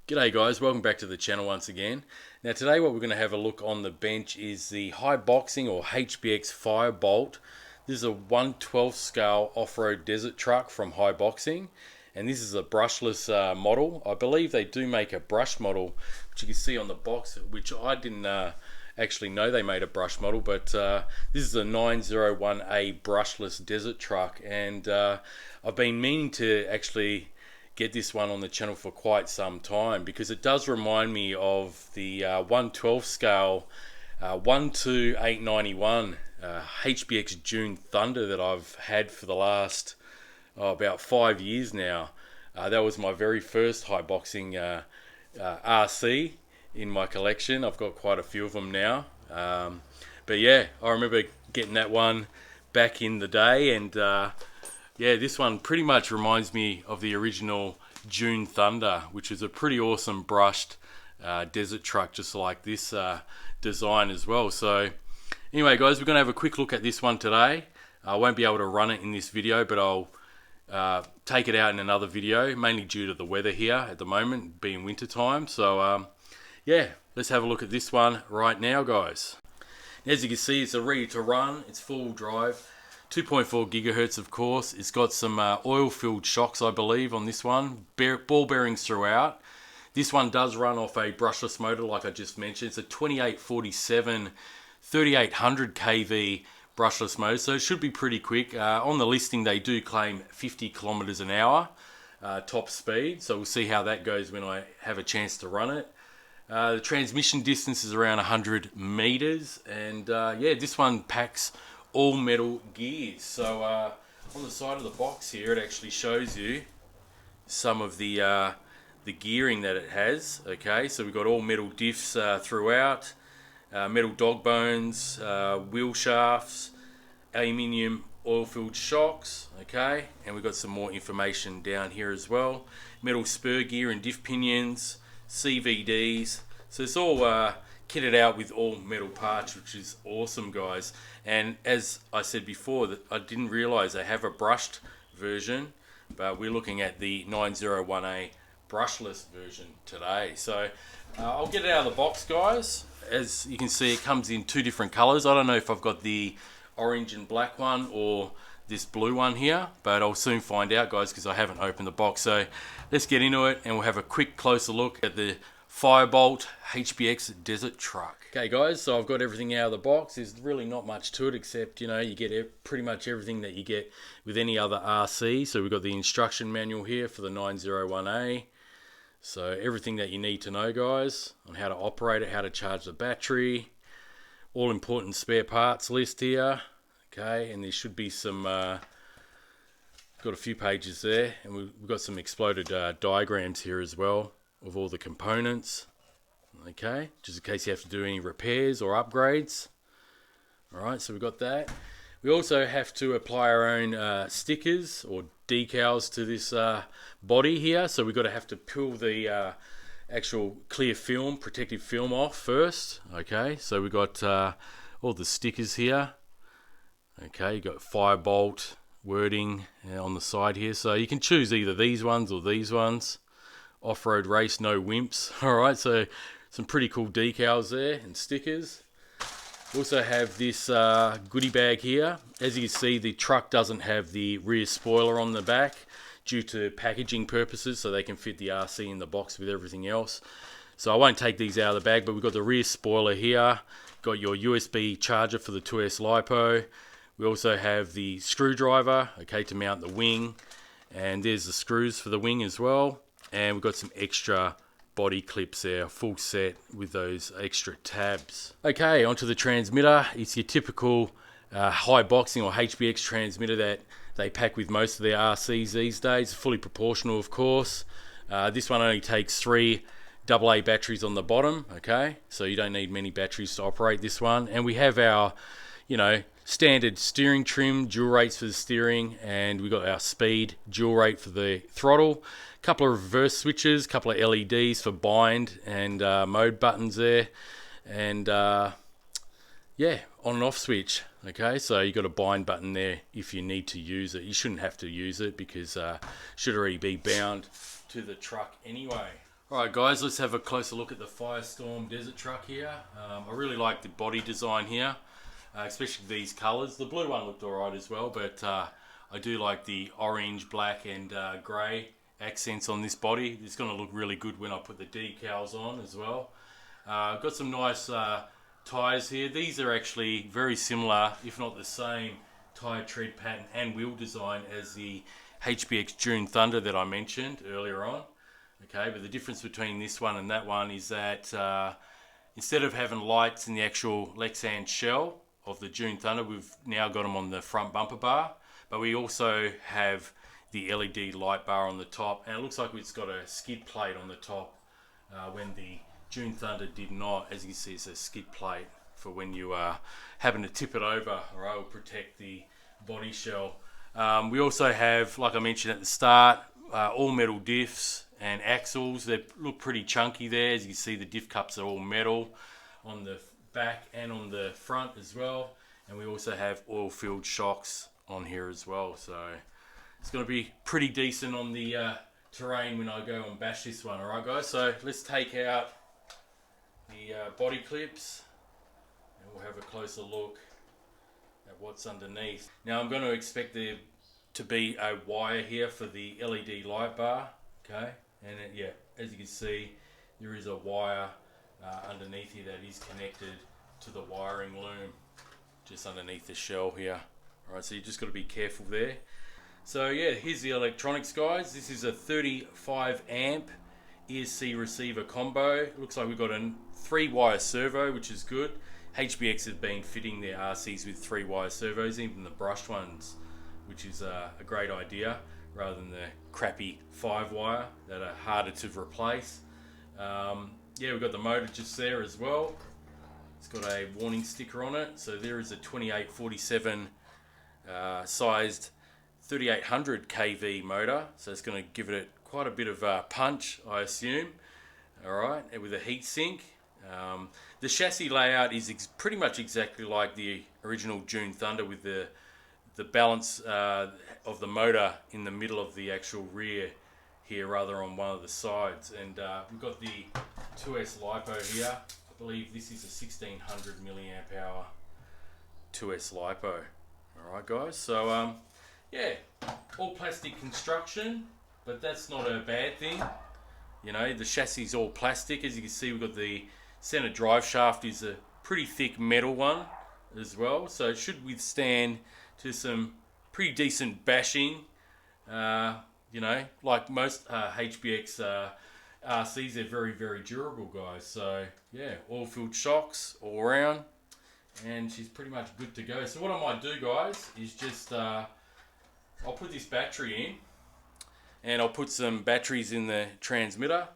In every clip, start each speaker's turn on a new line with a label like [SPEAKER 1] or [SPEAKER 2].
[SPEAKER 1] G'day guys, welcome back to the channel once again. Now today what we're going to have a look on the bench is the Hiboxing or HBX Firebolt. This is a 1/12 scale off-road desert truck from Hiboxing, and this is a brushless model. I believe they do make a brush model, which you can see on the box, which I didn't actually know they made a brush model, but this is a 901A brushless desert truck, and I've been meaning to actually get this one on the channel for quite some time because it does remind me of the 1/12 scale 12891 HBX June Thunder that I've had for the last about 5 years now. That was my very first Hiboxing RC in my collection. I've got quite a few of them now, but yeah, I remember getting that one back in the day, and yeah, this one pretty much reminds me of the original June Thunder, which is a pretty awesome brushed desert truck, just like this design as well. So anyway guys, we're going to have a quick look at this one today. I won't be able to run it in this video, but I'll take it out in another video, mainly due to the weather here at the moment, being winter time. So yeah, let's have a look at this one right now guys. As you can see, it's ready to run, it's full drive. 2.4 gigahertz, of course. It's got some oil-filled shocks, I believe, on this one. Ball bearings throughout. This one does run off a brushless motor, like I just mentioned. It's a 2847 3800 kV brushless motor, so it should be pretty quick. On the listing, they do claim 50 kilometers an hour top speed, so we'll see how that goes when I have a chance to run it. The transmission distance is around 100 meters, and yeah, this one packs all metal gears. So on the side of the box here, it actually shows you some of the gearing that it has. Okay, so we've got all metal diffs throughout, metal dog bones, wheel shafts, aluminium oil-filled shocks. Okay, and we've got some more information down here as well. Metal spur gear and diff pinions, CVDs. So it's all kitted out with all metal parts, which is awesome guys. And as I said before, that I didn't realize they have a brushed version, but we're looking at the 901A brushless version today. So I'll get it out of the box guys. As you can see, it comes in two different colors. I don't know if I've got the orange and black one or this blue one here, but I'll soon find out guys, because I haven't opened the box. So let's get into it and we'll have a quick closer look at the Firebolt HBX desert truck. Okay guys, so I've got everything out of the box. There's really not much to it, except, you know, you get pretty much everything that you get with any other RC. So we've got the instruction manual here for the 901A. So everything that you need to know guys on how to operate it, how to charge the battery, all important spare parts list here. Okay, and there should be some, got a few pages there, and we've got some exploded diagrams here as well of all the components. Okay, just in case you have to do any repairs or upgrades. Alright, so we've got that. We also have to apply our own stickers or decals to this body here. So we've got to have to peel the actual clear film, protective film off first. Okay, so we've got all the stickers here. Okay, you got Firebolt wording on the side here. So you can choose either these ones or these ones. Off-road race, no wimps. Alright, so some pretty cool decals there and stickers. We also have this goodie bag here. As you can see, the truck doesn't have the rear spoiler on the back due to packaging purposes, so they can fit the RC in the box with everything else. So I won't take these out of the bag, but we've got the rear spoiler here. Got your USB charger for the 2S LiPo. We also have the screwdriver, okay, to mount the wing. And there's the screws for the wing as well. And we've got some extra body clips there, full set with those extra tabs. Okay, onto the transmitter. It's your typical Hiboxing or HBX transmitter that they pack with most of their RCs these days. Fully proportional, of course. This one only takes 3 AA batteries on the bottom. Okay, so you don't need many batteries to operate this one. And we have our, you know, standard steering trim, dual rates for the steering, and we've got our speed, dual rate for the throttle. Couple of reverse switches, couple of LEDs for bind and mode buttons there, and yeah, on and off switch. Okay, so you got a bind button there if you need to use it. You shouldn't have to use it because it should already be bound to the truck anyway. Alright guys, let's have a closer look at the Firestorm Desert Truck here. I really like the body design here, especially these colours. The blue one looked alright as well, but I do like the orange, black and grey accents on this body. It's going to look really good when I put the decals on as well. I've got some nice tyres here. These are actually very similar, if not the same, tyre tread pattern and wheel design as the HBX June Thunder that I mentioned earlier on. Okay, but the difference between this one and that one is that instead of having lights in the actual Lexan shell of the June Thunder, we've now got them on the front bumper bar, but we also have the LED light bar on the top, and it looks like it's got a skid plate on the top when the June Thunder did not. As you see, it's a skid plate for when you happen to tip it over, or it will protect the body shell. We also have, like I mentioned at the start, all metal diffs and axles. They look pretty chunky there. As you can see, the diff cups are all metal on the back and on the front as well. And we also have oil-filled shocks on here as well. So it's going to be pretty decent on the terrain when I go and bash this one. Alright guys, so let's take out the body clips and we'll have a closer look at what's underneath. Now I'm going to expect there to be a wire here for the LED light bar. Okay, and yeah, as you can see, there is a wire underneath here that is connected to the wiring loom just underneath the shell here. Alright, so you just got to be careful there. So yeah, here's the electronics guys. This is a 35 amp ESC receiver combo. Looks like we've got a 3-wire servo, which is good. HBX has been fitting their RCs with 3-wire servos, even the brushed ones, which is a great idea, rather than the crappy 5-wire that are harder to replace. Yeah, we've got the motor just there as well. It's got a warning sticker on it. So there is a 2847 sized 3800 kV motor. So it's going to give it quite a bit of punch, I assume. Alright, and with a heat sink. The chassis layout is pretty much exactly like the original June Thunder, with the balance of the motor in the middle of the actual rear here, rather on one of the sides. And we've got the 2S LiPo here. I believe this is a 1600 milliamp hour 2S LiPo. Alright guys, so yeah, all plastic construction, but that's not a bad thing. You know, the chassis is all plastic. As you can see, we've got the center drive shaft is a pretty thick metal one as well, so it should withstand to some pretty decent bashing. You know, like most HBX RCs, they're very, very durable guys. So yeah, oil-filled shocks all around, and she's pretty much good to go. So what I might do guys is just I'll put this battery in, and I'll put some batteries in the transmitter,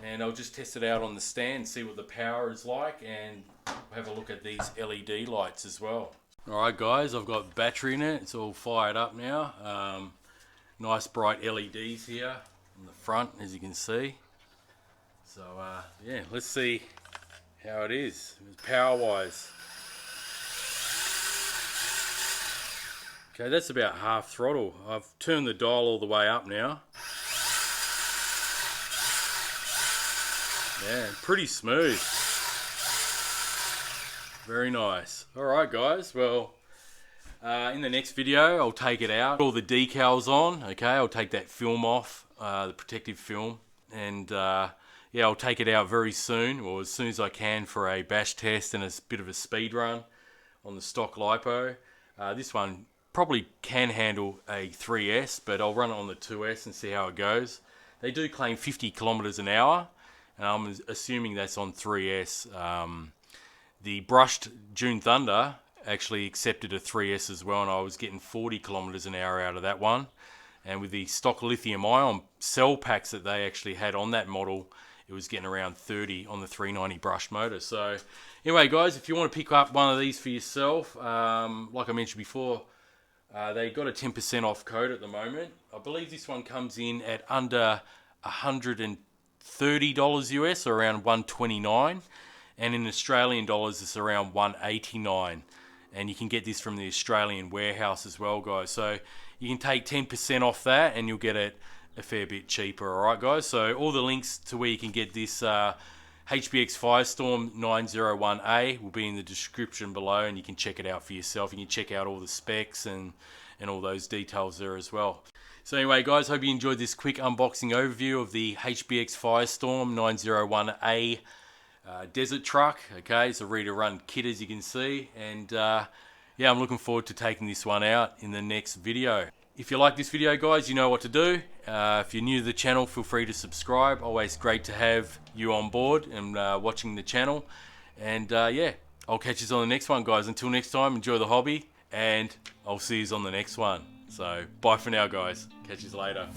[SPEAKER 1] and I'll just test it out on the stand, see what the power is like, and have a look at these LED lights as well. Alright guys, I've got battery in it. It's all fired up now. Nice bright LEDs here on the front, as you can see. So yeah, let's see how it is power wise. Okay, that's about half throttle. I've turned the dial all the way up now. Yeah, pretty smooth. Very nice. Alright guys, well, in the next video I'll take it out, all the decals on. Okay, I'll take that film off, the protective film, and yeah, I'll take it out very soon, or as soon as I can, for a bash test and a bit of a speed run on the stock LiPo. This one probably can handle a 3S, but I'll run it on the 2S and see how it goes. They do claim 50 kilometers an hour, and I'm assuming that's on 3S. The brushed June Thunder actually accepted a 3S as well, and I was getting 40 kilometers an hour out of that one. And with the stock lithium ion cell packs that they actually had on that model, it was getting around 30 on the 390 brushed motor. So anyway guys, if you want to pick up one of these for yourself, like I mentioned before, they got a 10% off code at the moment. I believe this one comes in at under $130 US, or around $129, and in Australian dollars it's around $189. And you can get this from the Australian warehouse as well guys. So you can take 10% off that, and you'll get it a fair bit cheaper. Alright guys, so all the links to where you can get this HBX Firestorm 901A will be in the description below, and you can check it out for yourself. You can check out all the specs and all those details there as well. So anyway guys, hope you enjoyed this quick unboxing overview of the HBX Firestorm 901A desert truck. Okay, it's a ready to run kit, as you can see, and yeah, I'm looking forward to taking this one out in the next video. If you like this video guys, you know what to do. If you're new to the channel, feel free to subscribe. Always great to have you on board and watching the channel. And yeah, I'll catch you on the next one guys. Until next time, enjoy the hobby, and I'll see you on the next one. So bye for now guys, catch you later.